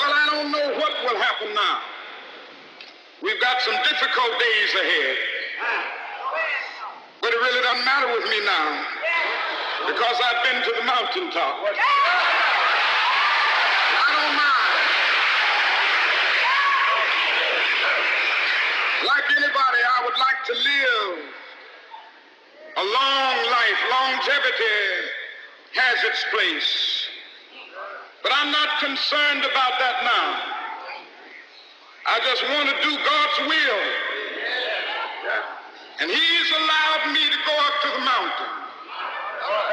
Well, I don't know what will happen now. We've got some difficult days ahead. But it really doesn't matter with me now because I've been to the mountaintop. I don't mind. Like anybody, I would like to live a long life. Longevity has its place. But I'm not concerned about that now. I just want to do God's will. And He's allowed me to go up to the mountain.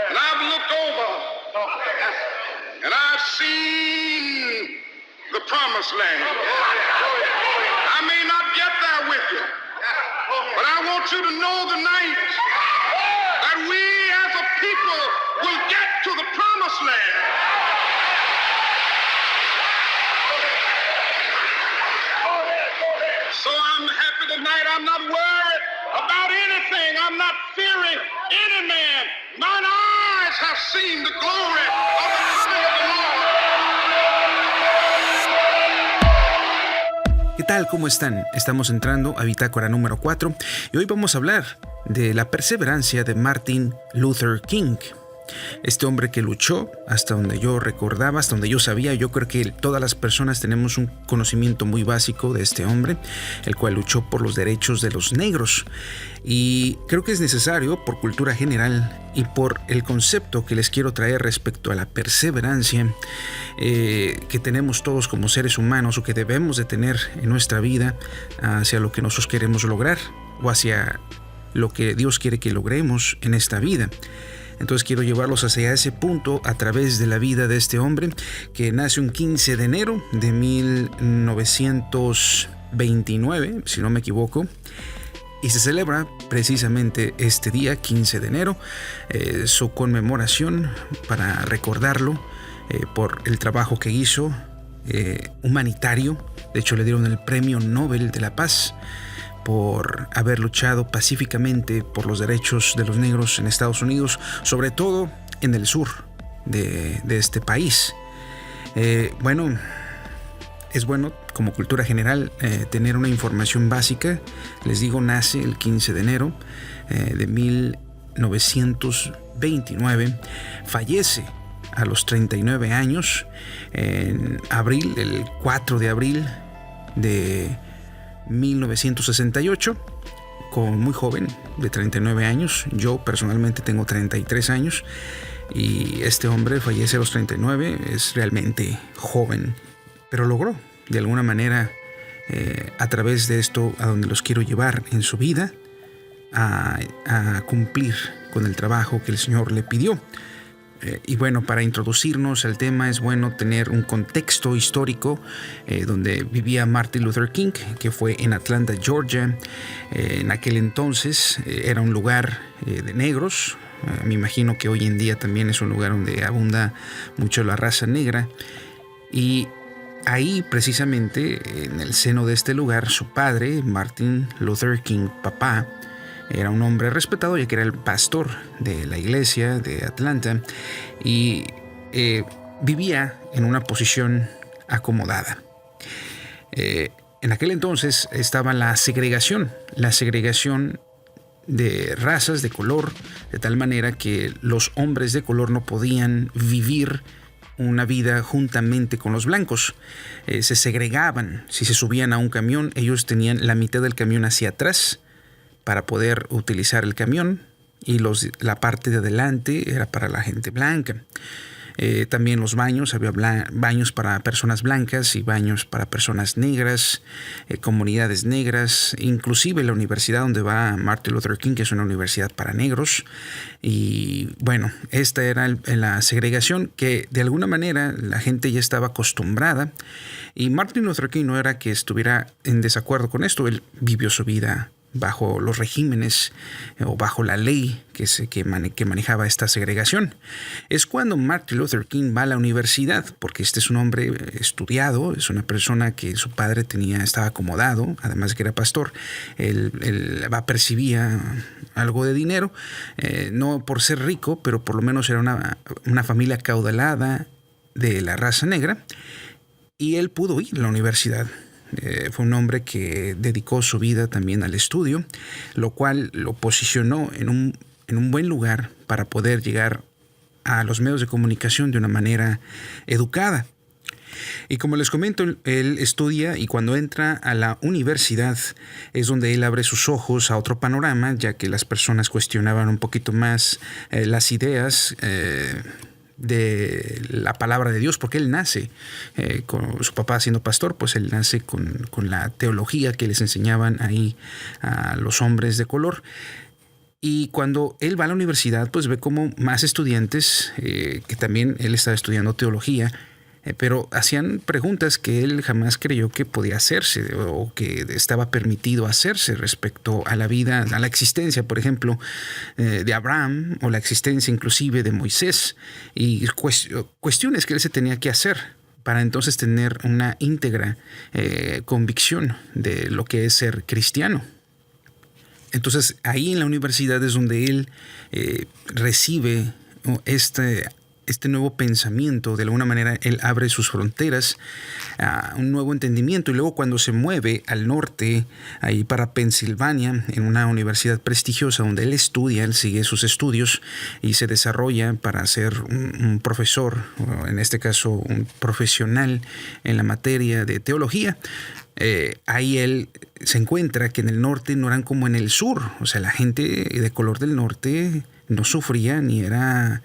And I've looked over and I've seen the promised land. I may not get there with you, but I want you to know tonight that we as a people will get to the promised land. So I'm happy tonight. I'm not worried about anything. I'm not fearing any man. Mine eyes have seen the glory of the coming of the Lord. ¿Qué tal? ¿Cómo están? Estamos entrando a Bitácora número 4 y hoy vamos a hablar de la perseverancia de Martin Luther King. Este hombre que luchó hasta donde yo recordaba, hasta donde yo sabía. Yo creo que todas las personas tenemos un conocimiento muy básico de este hombre, el cual luchó por los derechos de los negros. Y creo que es necesario, por cultura general y por el concepto que les quiero traer respecto a la perseverancia que tenemos todos como seres humanos o que debemos de tener en nuestra vida hacia lo que nosotros queremos lograr o hacia lo que Dios quiere que logremos en esta vida. Entonces quiero llevarlos hacia ese punto a través de la vida de este hombre que nace un 15 de enero de 1929, si no me equivoco, y se celebra precisamente este día, 15 de enero, su conmemoración para recordarlo por el trabajo que hizo humanitario. De hecho, le dieron el Premio Nobel de la Paz por haber luchado pacíficamente por los derechos de los negros en Estados Unidos, sobre todo en el sur de este país. Bueno, es bueno como cultura general tener una información básica. Les digo, nace el 15 de enero de 1929, fallece a los 39 años en abril, el 4 de abril de 1968, muy joven, de 39 años. Yo personalmente tengo 33 años y este hombre fallece a los 39, es realmente joven, pero logró de alguna manera a través de esto a donde los quiero llevar en su vida a cumplir con el trabajo que el Señor le pidió. Y bueno, para introducirnos al tema es bueno tener un contexto histórico donde vivía Martin Luther King, que fue en Atlanta, Georgia. En aquel entonces era un lugar de negros. Me imagino que hoy en día también es un lugar donde abunda mucho la raza negra. Y ahí precisamente en el seno de este lugar, su padre, Martin Luther King, papá, era un hombre respetado ya que era el pastor de la iglesia de Atlanta y vivía en una posición acomodada. En aquel entonces estaba la segregación de razas de color, de tal manera que los hombres de color no podían vivir una vida juntamente con los blancos. Se segregaban. Si se subían a un camión, ellos tenían la mitad del camión hacia atrás para poder utilizar el camión y la parte de adelante era para la gente blanca. También los baños, había baños para personas blancas y baños para personas negras, comunidades negras, inclusive la universidad donde va Martin Luther King, que es una universidad para negros. Y bueno, esta era la segregación que de alguna manera la gente ya estaba acostumbrada, y Martin Luther King no era que estuviera en desacuerdo con esto. Él vivió su vida bajo los regímenes o bajo la ley que manejaba esta segregación. Es cuando Martin Luther King va a la universidad, porque este es un hombre estudiado, es una persona que su padre estaba acomodado, además de que era pastor. Él percibía algo de dinero, no por ser rico, pero por lo menos era una familia acaudalada de la raza negra. y él pudo ir a la universidad. Fue un hombre que dedicó su vida también al estudio, lo cual lo posicionó en un buen lugar para poder llegar a los medios de comunicación de una manera educada. Y como les comento, él estudia, y cuando entra a la universidad es donde él abre sus ojos a otro panorama, ya que las personas cuestionaban un poquito más las ideas de la palabra de Dios, porque él nace con su papá siendo pastor, pues él nace con la teología que les enseñaban ahí a los hombres de color. Y cuando él va a la universidad, pues ve como más estudiantes, que también él estaba estudiando teología, pero hacían preguntas que él jamás creyó que podía hacerse o que estaba permitido hacerse respecto a la vida, a la existencia, por ejemplo, de Abraham, o la existencia inclusive de Moisés, y cuestiones que él se tenía que hacer para entonces tener una íntegra convicción de lo que es ser cristiano. Entonces ahí en la universidad es donde él recibe este nuevo pensamiento. De alguna manera él abre sus fronteras a un nuevo entendimiento, y luego cuando se mueve al norte, ahí para Pensilvania, en una universidad prestigiosa donde él estudia, él sigue sus estudios y se desarrolla para ser un profesor, o en este caso un profesional en la materia de teología. Ahí él se encuentra que en el norte no eran como en el sur, o sea, la gente de color del norte no sufría ni era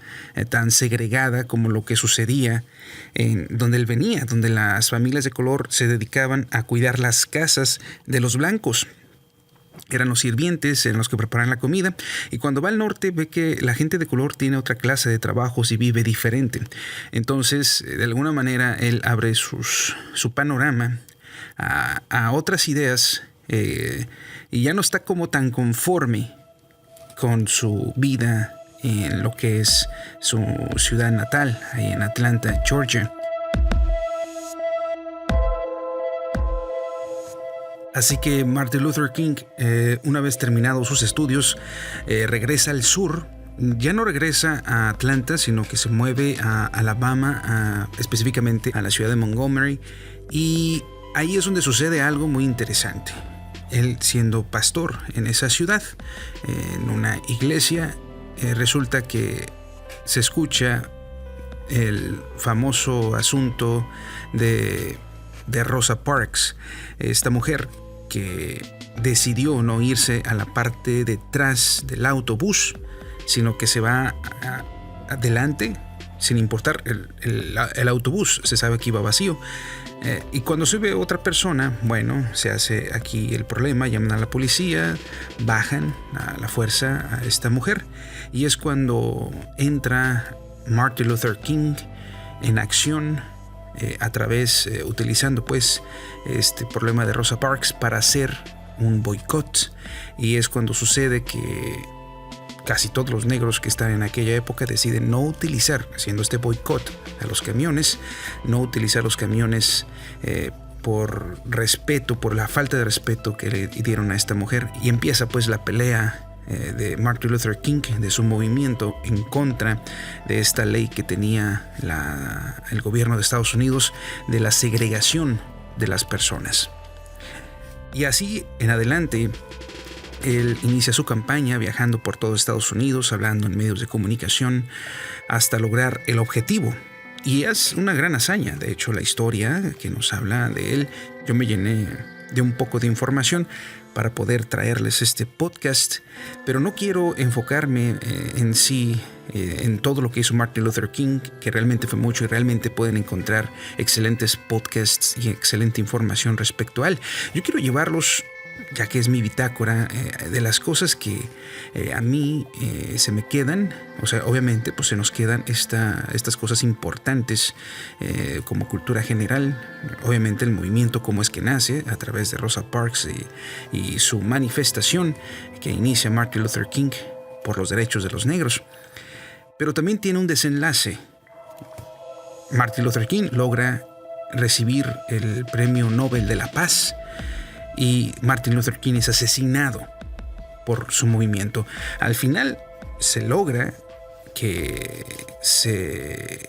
tan segregada como lo que sucedía en donde él venía, donde las familias de color se dedicaban a cuidar las casas de los blancos. Eran los sirvientes, eran los que preparaban la comida, y cuando va al norte ve que la gente de color tiene otra clase de trabajos y vive diferente. Entonces, de alguna manera, él abre su panorama a otras ideas, y ya no está como tan conforme con su vida en lo que es su ciudad natal, ahí en Atlanta, Georgia. Así que Martin Luther King, una vez terminados sus estudios, regresa al sur. Ya no regresa a Atlanta, sino que se mueve a Alabama, específicamente a la ciudad de Montgomery, y ahí es donde sucede algo muy interesante. Él, siendo pastor en esa ciudad, en una iglesia, resulta que se escucha el famoso asunto de Rosa Parks, esta mujer que decidió no irse a la parte detrás del autobús, sino que se va adelante, sin importar el autobús, se sabe que iba vacío. Y cuando sube otra persona, bueno, se hace aquí el problema, llaman a la policía, bajan a la fuerza a esta mujer, y es cuando entra Martin Luther King en acción, a través, utilizando pues este problema de Rosa Parks para hacer un boicot, y es cuando sucede que casi todos los negros que están en aquella época deciden no utilizar, haciendo este boicot a los camiones, no utilizar los camiones por respeto, por la falta de respeto que le dieron a esta mujer, y empieza pues la pelea de Martin Luther King, de su movimiento en contra de esta ley que tenía el gobierno de Estados Unidos de la segregación de las personas. Y así en adelante, él inicia su campaña viajando por todo Estados Unidos, hablando en medios de comunicación, hasta lograr el objetivo. Y es una gran hazaña. De hecho, la historia que nos habla de él, yo me llené de un poco de información para poder traerles este podcast, pero no quiero enfocarme en sí, en todo lo que hizo Martin Luther King, que realmente fue mucho, y realmente pueden encontrar excelentes podcasts y excelente información respecto a él. Yo quiero llevarlos, ya que es mi bitácora, de las cosas que a mí se me quedan. O sea, obviamente pues se nos quedan estas cosas importantes como cultura general. Obviamente el movimiento, cómo es que nace a través de Rosa Parks y su manifestación que inicia Martin Luther King por los derechos de los negros. Pero también tiene un desenlace. Martin Luther King logra recibir el Premio Nobel de la Paz, y Martin Luther King es asesinado por su movimiento. Al final se logra que se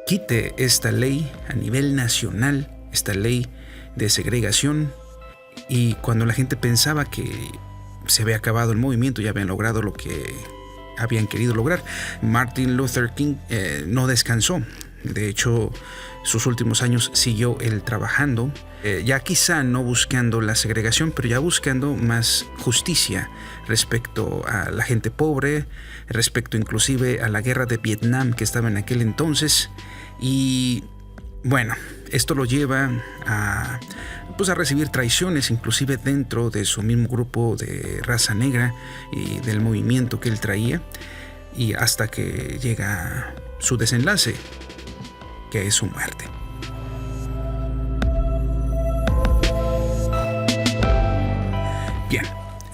quite esta ley a nivel nacional esta ley de segregación, y cuando la gente pensaba que se había acabado el movimiento, ya habían logrado lo que habían querido lograr, Martin Luther King no descansó. De hecho, sus últimos años siguió él trabajando, ya quizá no buscando la segregación, pero ya buscando más justicia respecto a la gente pobre, respecto inclusive a la guerra de Vietnam que estaba en aquel entonces. Y bueno, esto lo lleva a recibir traiciones, inclusive dentro de su mismo grupo de raza negra y del movimiento que él traía, y hasta que llega su desenlace, que es su muerte. Bien,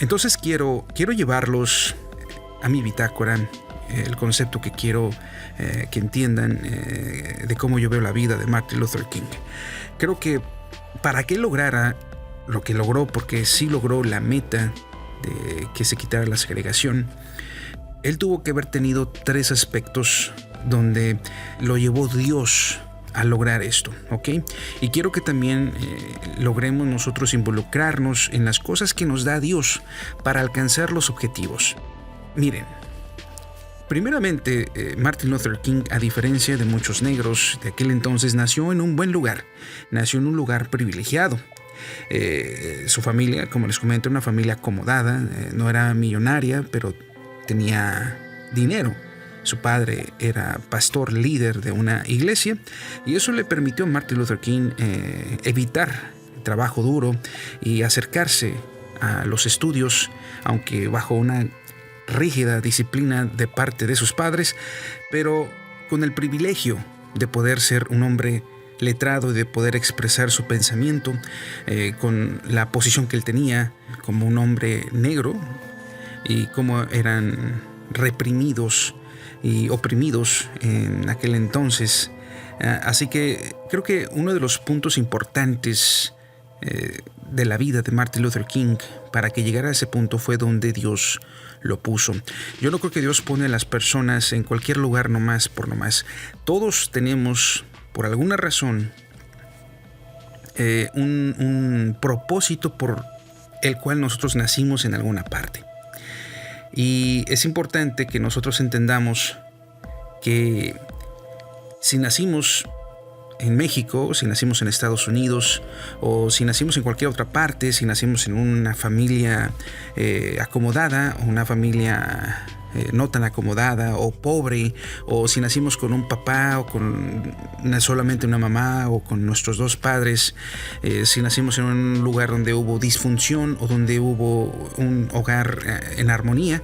entonces quiero llevarlos a mi bitácora, el concepto que quiero que entiendan de cómo yo veo la vida de Martin Luther King. Creo que para que lograra lo que logró, porque sí logró la meta de que se quitara la segregación, él tuvo que haber tenido 3 aspectos donde lo llevó Dios a lograr esto, ¿ok? Y quiero que también logremos nosotros involucrarnos en las cosas que nos da Dios para alcanzar los objetivos. Miren, primeramente, Martin Luther King, a diferencia de muchos negros de aquel entonces, nació en un buen lugar, nació en un lugar privilegiado. Su familia, como les comento, una familia acomodada, no era millonaria, pero tenía dinero. Su padre era pastor líder de una iglesia, y eso le permitió a Martin Luther King evitar el trabajo duro y acercarse a los estudios, aunque bajo una rígida disciplina de parte de sus padres, pero con el privilegio de poder ser un hombre letrado y de poder expresar su pensamiento, con la posición que él tenía como un hombre negro y cómo eran reprimidos y oprimidos en aquel entonces. Así que creo que uno de los puntos importantes de la vida de Martin Luther King para que llegara a ese punto fue donde Dios lo puso. Yo no creo que Dios pone a las personas en cualquier lugar nomás por nomás. Todos tenemos, por alguna razón, un propósito por el cual nosotros nacimos en alguna parte. Y es importante que nosotros entendamos que si nacimos en México, si nacimos en Estados Unidos, o si nacimos en cualquier otra parte, si nacimos en una familia acomodada, o una familia no tan acomodada o pobre, o si nacimos con un papá o con solamente una mamá, o con nuestros 2 padres, si nacimos en un lugar donde hubo disfunción o donde hubo un hogar en armonía,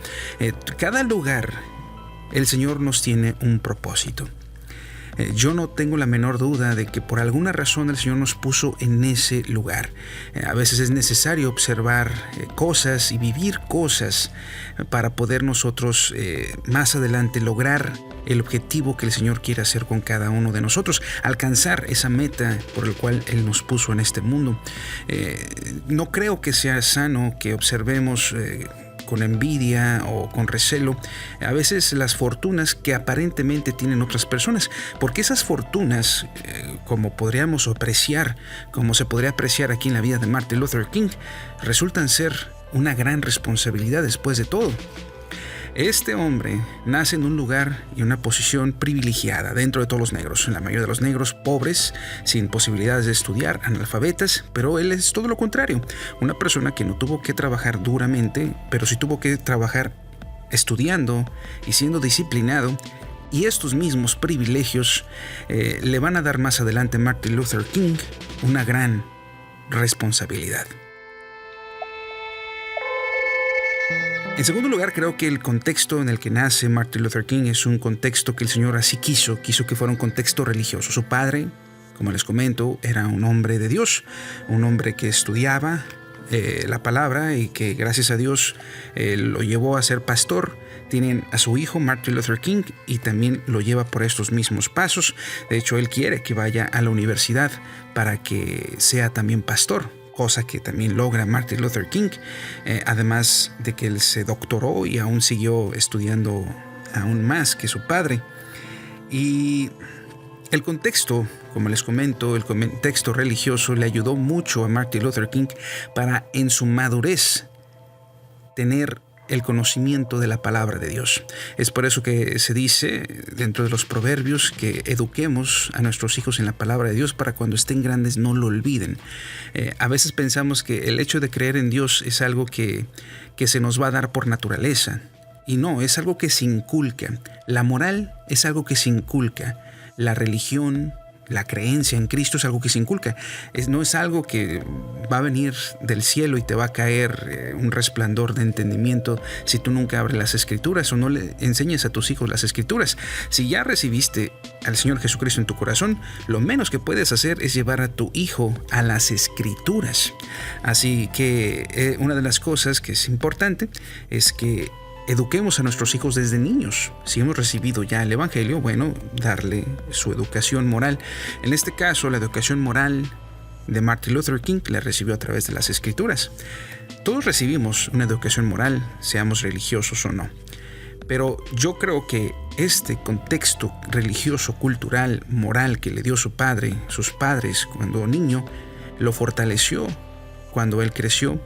cada lugar el Señor nos tiene un propósito. Yo no tengo la menor duda de que por alguna razón el Señor nos puso en ese lugar. A veces es necesario observar cosas y vivir cosas para poder nosotros más adelante lograr el objetivo que el Señor quiere hacer con cada uno de nosotros, alcanzar esa meta por la cual Él nos puso en este mundo. No creo que sea sano que observemos con envidia o con recelo a veces las fortunas que aparentemente tienen otras personas, porque esas fortunas, como podríamos apreciar, como se podría apreciar aquí en la vida de Martin Luther King, resultan ser una gran responsabilidad después de todo. Este hombre nace en un lugar y una posición privilegiada dentro de todos los negros. La mayoría de los negros pobres, sin posibilidades de estudiar, analfabetas, pero él es todo lo contrario. Una persona que no tuvo que trabajar duramente, pero sí tuvo que trabajar estudiando y siendo disciplinado. Y estos mismos privilegios le van a dar más adelante a Martin Luther King una gran responsabilidad. En segundo lugar, creo que el contexto en el que nace Martin Luther King es un contexto que el Señor así quiso que fuera un contexto religioso. Su padre, como les comento, era un hombre de Dios, un hombre que estudiaba la palabra y que gracias a Dios lo llevó a ser pastor. Tienen a su hijo Martin Luther King y también lo lleva por estos mismos pasos. De hecho, él quiere que vaya a la universidad para que sea también pastor, cosa que también logra Martin Luther King, además de que él se doctoró y aún siguió estudiando aún más que su padre. Y El contexto, como les comento, el contexto religioso le ayudó mucho a Martin Luther King para, en su madurez, tener el conocimiento de la palabra de Dios. Es por eso que se dice dentro de los proverbios que eduquemos a nuestros hijos en la palabra de Dios para cuando estén grandes no lo olviden. A veces pensamos que el hecho de creer en Dios es algo que se nos va a dar por naturaleza. Y no, es algo que se inculca. La moral es algo que se inculca. La religión, la creencia en Cristo es algo que se inculca. No es algo que va a venir del cielo y te va a caer un resplandor de entendimiento si tú nunca abres las Escrituras o no le enseñas a tus hijos las Escrituras. Si ya recibiste al Señor Jesucristo en tu corazón, lo menos que puedes hacer es llevar a tu hijo a las Escrituras. Así que una de las cosas que es importante es que eduquemos a nuestros hijos desde niños. Si hemos recibido ya el Evangelio, bueno, darle su educación moral. En este caso, la educación moral de Martin Luther King la recibió a través de las Escrituras. Todos recibimos una educación moral, seamos religiosos o no. Pero yo creo que este contexto religioso, cultural, moral que le dio su padre, sus padres cuando niño, lo fortaleció cuando él creció,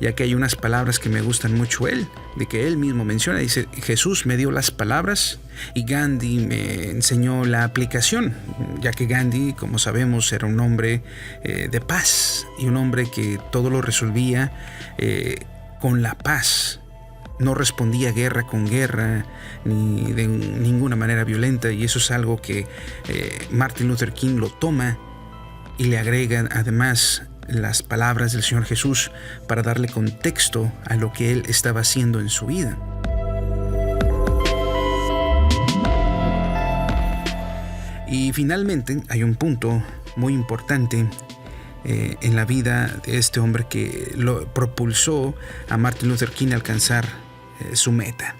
ya que hay unas palabras que me gustan mucho de que él mismo menciona. Dice: Jesús me dio las palabras y Gandhi me enseñó la aplicación, ya que Gandhi, como sabemos, era un hombre de paz y un hombre que todo lo resolvía con la paz. No respondía guerra con guerra ni de ninguna manera violenta, y eso es algo que Martin Luther King lo toma y le agrega además las palabras del Señor Jesús para darle contexto a lo que él estaba haciendo en su vida. Y finalmente hay un punto muy importante en la vida de este hombre que lo propulsó a Martin Luther King a alcanzar su meta.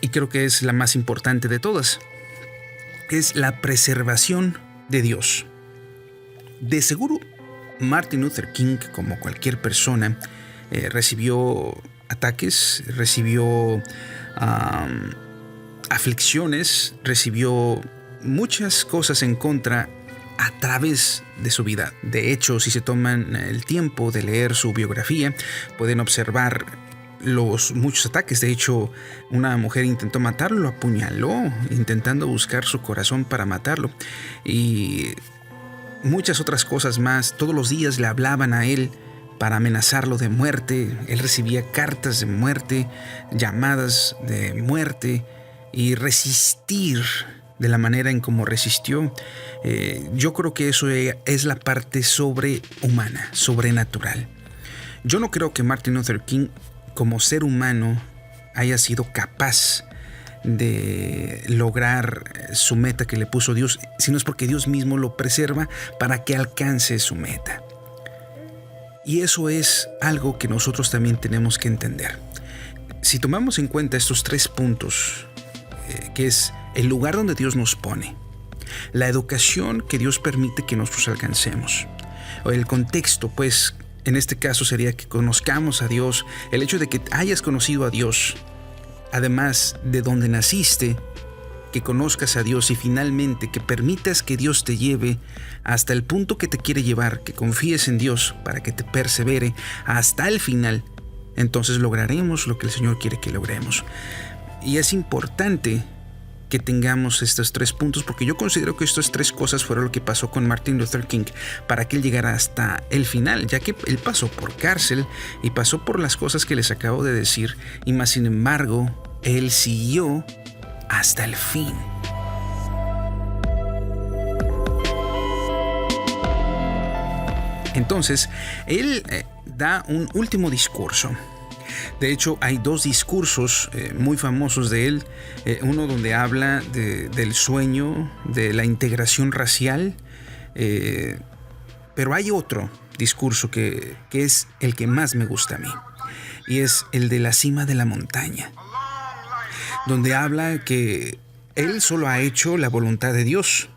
Y creo que es la más importante de todas. Es la preservación de Dios. De seguro, Martin Luther King, como cualquier persona, recibió ataques, recibió aflicciones, recibió muchas cosas en contra a través de su vida. De hecho, si se toman el tiempo de leer su biografía, pueden observar los muchos ataques. De hecho, una mujer intentó matarlo, lo apuñaló, intentando buscar su corazón para matarlo. Y muchas otras cosas más. Todos los días le hablaban a él para amenazarlo de muerte. Él recibía cartas de muerte, llamadas de muerte, y resistir de la manera en cómo resistió. Yo creo que eso es la parte sobrehumana, sobrenatural. Yo no creo que Martin Luther King, como ser humano, haya sido capaz de lograr su meta que le puso Dios, sino es porque Dios mismo lo preserva para que alcance su meta. Y eso es algo que nosotros también tenemos que entender. Si tomamos en cuenta estos 3 puntos, que es el lugar donde Dios nos pone, la educación que Dios permite que nosotros alcancemos, o el contexto, pues en este caso sería que conozcamos a Dios, el hecho de que hayas conocido a Dios, además de donde naciste, que conozcas a Dios y finalmente que permitas que Dios te lleve hasta el punto que te quiere llevar, que confíes en Dios para que te persevere hasta el final, entonces lograremos lo que el Señor quiere que logremos. Y es importante que tengamos estos 3 puntos, porque yo considero que estas 3 cosas fueron lo que pasó con Martin Luther King para que él llegara hasta el final, ya que él pasó por cárcel y pasó por las cosas que les acabo de decir, y más sin embargo, él siguió hasta el fin. Entonces, él da un último discurso. De hecho, hay 2 discursos muy famosos de él. Uno donde habla del sueño, de la integración racial. Pero hay otro discurso que es el que más me gusta a mí. Y es el de la cima de la montaña. Donde habla que él solo ha hecho la voluntad de Dios.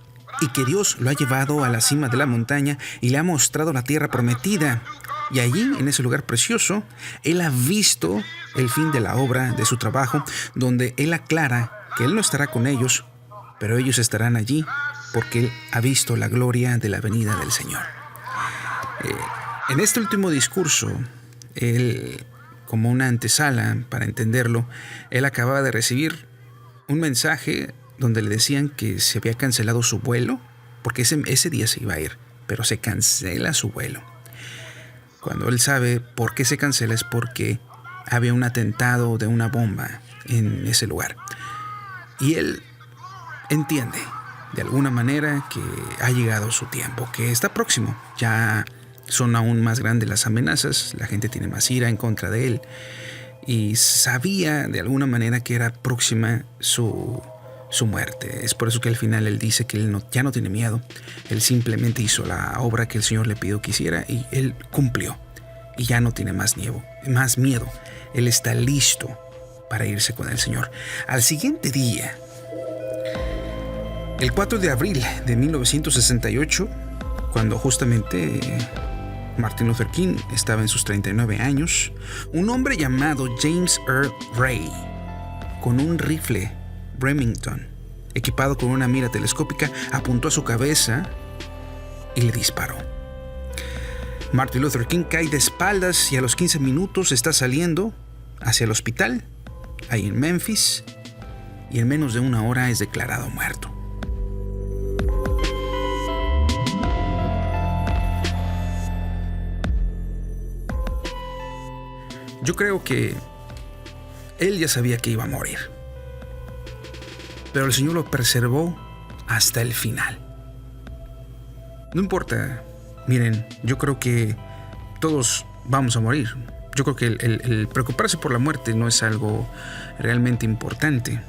Y que Dios lo ha llevado a la cima de la montaña y le ha mostrado la tierra prometida. Y allí, en ese lugar precioso, él ha visto el fin de la obra, de su trabajo, donde él aclara que él no estará con ellos, pero ellos estarán allí porque él ha visto la gloria de la venida del Señor. En este último discurso, él, como una antesala, para entenderlo, él acababa de recibir un mensaje donde le decían que se había cancelado su vuelo, porque ese día se iba a ir, pero se cancela su vuelo. Cuando él sabe por qué se cancela es porque había un atentado de una bomba en ese lugar. Y él entiende de alguna manera que ha llegado su tiempo, que está próximo. Ya son aún más grandes las amenazas, la gente tiene más ira en contra de él. Y sabía de alguna manera que era próxima su muerte. Es por eso que al final él dice que él ya no tiene miedo. Él simplemente hizo la obra que el Señor le pidió que hiciera y él cumplió. Y ya no tiene más miedo. Él está listo para irse con el Señor. Al siguiente día, el 4 de abril de 1968, cuando justamente Martin Luther King estaba en sus 39 años, un hombre llamado James Earl Ray, con un rifle Remington, equipado con una mira telescópica, apuntó a su cabeza y le disparó. Martin Luther King cae de espaldas y a los 15 minutos está saliendo hacia el hospital, ahí en Memphis, y en menos de una hora es declarado muerto. Yo creo que él ya sabía que iba a morir, pero el Señor lo preservó hasta el final. No importa, miren, yo creo que todos vamos a morir. Yo creo que el preocuparse por la muerte no es algo realmente importante.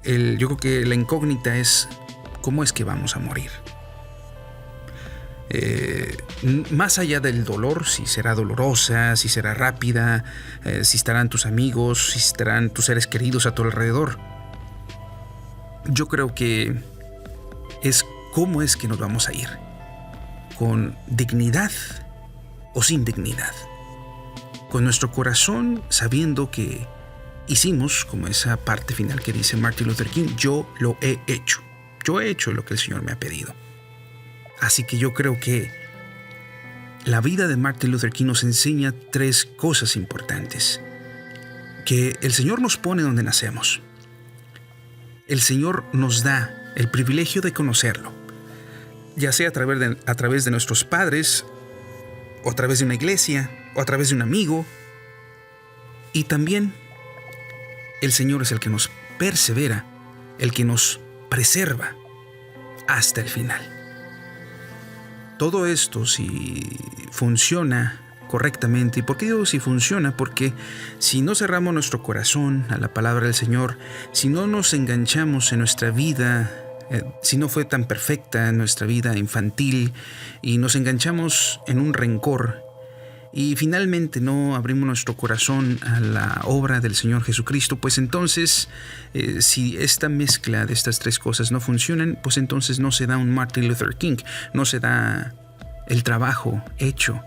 Yo creo que la incógnita es cómo es que vamos a morir. Más allá del dolor, si será dolorosa, si será rápida, si estarán tus amigos, si estarán tus seres queridos a tu alrededor. Yo creo que es cómo es que nos vamos a ir, con dignidad o sin dignidad, con nuestro corazón sabiendo que hicimos, como esa parte final que dice Martin Luther King, yo lo he hecho, yo he hecho lo que el Señor me ha pedido. Así que yo creo que la vida de Martin Luther King nos enseña 3 cosas importantes. Que el Señor nos pone donde nacemos. El Señor nos da el privilegio de conocerlo, ya sea a través de nuestros padres, o a través de una iglesia, o a través de un amigo. Y también el Señor es el que nos persevera, el que nos preserva hasta el final. Todo esto, si funciona correctamente, ¿y por qué digo si funciona? Porque si no cerramos nuestro corazón a la palabra del Señor, si no nos enganchamos en nuestra vida, si no fue tan perfecta en nuestra vida infantil, y nos enganchamos en un rencor, y finalmente no abrimos nuestro corazón a la obra del Señor Jesucristo, pues entonces, si esta mezcla de estas 3 cosas no funcionan, pues entonces no se da un Martin Luther King, no se da el trabajo hecho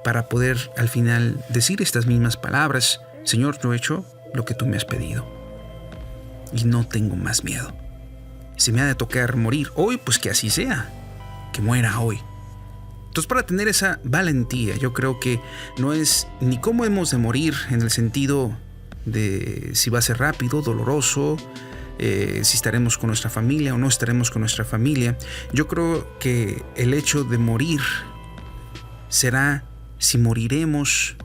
para poder al final decir estas mismas palabras: Señor, yo he hecho lo que tú me has pedido y no tengo más miedo. Si me ha de tocar morir hoy, pues que así sea, que muera hoy. Entonces, para tener esa valentía, yo creo que no es ni cómo hemos de morir en el sentido de si va a ser rápido, doloroso, si estaremos con nuestra familia o no estaremos con nuestra familia. Yo creo que el hecho de morir será si moriremos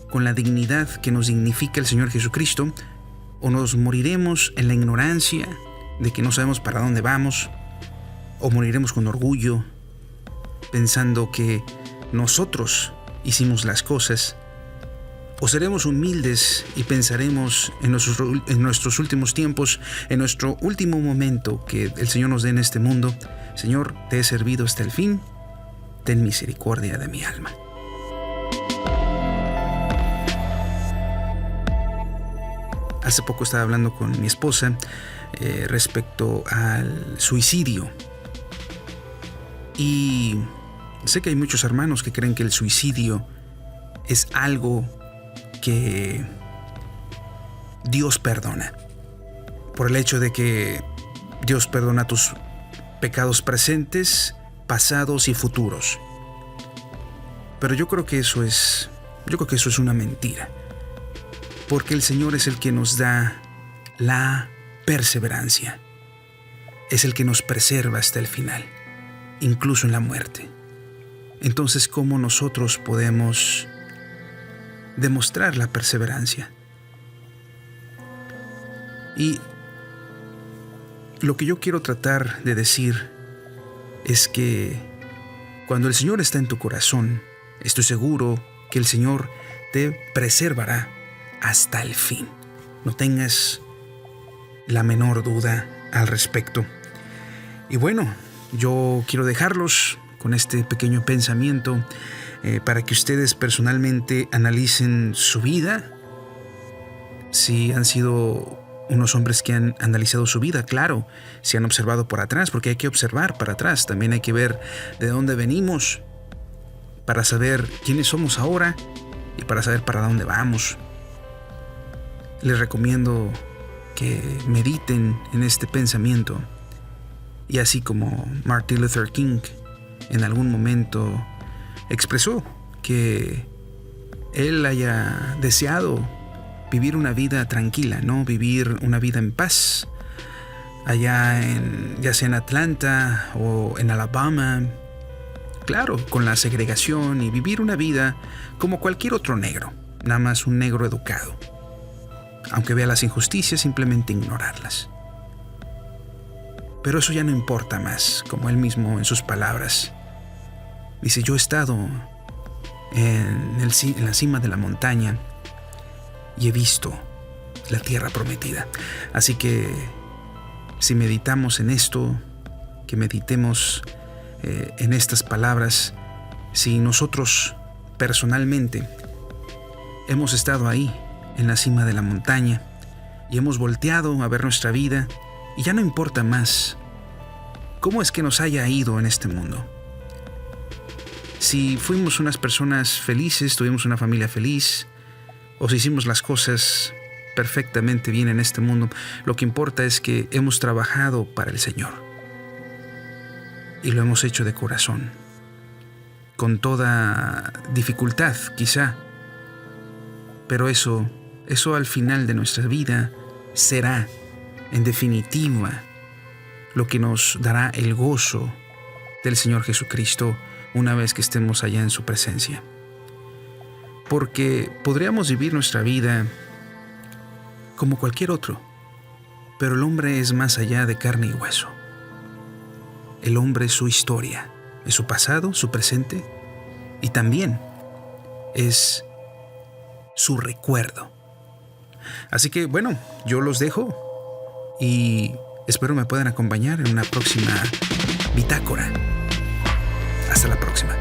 con la dignidad que nos dignifica el Señor Jesucristo, o nos moriremos en la ignorancia de que no sabemos para dónde vamos, o moriremos con orgullo, pensando que nosotros hicimos las cosas, o seremos humildes y pensaremos en nuestros últimos tiempos, en nuestro último momento que el Señor nos dé en este mundo: Señor, te he servido hasta el fin, ten misericordia de mi alma. Hace poco estaba hablando con mi esposa respecto al suicidio. Y sé que hay muchos hermanos que creen que el suicidio es algo que Dios perdona, por el hecho de que Dios perdona tus pecados presentes, pasados y futuros. Pero yo creo que eso es una mentira. Porque el Señor es el que nos da la perseverancia. Es el que nos preserva hasta el final, incluso en la muerte. Entonces, ¿cómo nosotros podemos demostrar la perseverancia? Y lo que yo quiero tratar de decir es que cuando el Señor está en tu corazón, estoy seguro que el Señor te preservará hasta el fin. No tengas la menor duda al respecto. Y bueno, yo quiero dejarlos con este pequeño pensamiento para que ustedes personalmente analicen su vida. Si han sido unos hombres que han analizado su vida, claro, si han observado por atrás, porque hay que observar para atrás. También hay que ver de dónde venimos para saber quiénes somos ahora y para saber para dónde vamos. Les recomiendo que mediten en este pensamiento. Y así como Martin Luther King en algún momento expresó que él haya deseado vivir una vida tranquila, ¿no? Vivir una vida en paz, allá ya sea en Atlanta o en Alabama, claro, con la segregación, y vivir una vida como cualquier otro negro, nada más un negro educado. Aunque vea las injusticias, simplemente ignorarlas. Pero eso ya no importa más, como él mismo en sus palabras dice: yo he estado en la cima de la montaña y he visto la tierra prometida. Así que si meditamos en esto, que meditemos en estas palabras, si nosotros personalmente hemos estado ahí en la cima de la montaña y hemos volteado a ver nuestra vida y ya no importa más cómo es que nos haya ido en este mundo. Si fuimos unas personas felices, tuvimos una familia feliz, o si hicimos las cosas perfectamente bien en este mundo, lo que importa es que hemos trabajado para el Señor. Y lo hemos hecho de corazón, con toda dificultad quizá, pero eso al final de nuestra vida será, en definitiva, lo que nos dará el gozo del Señor Jesucristo una vez que estemos allá en su presencia. Porque podríamos vivir nuestra vida como cualquier otro, pero el hombre es más allá de carne y hueso. El hombre es su historia, es su pasado, su presente, y también es su recuerdo. Así que bueno, yo los dejo y espero me puedan acompañar en una próxima bitácora. Hasta la próxima.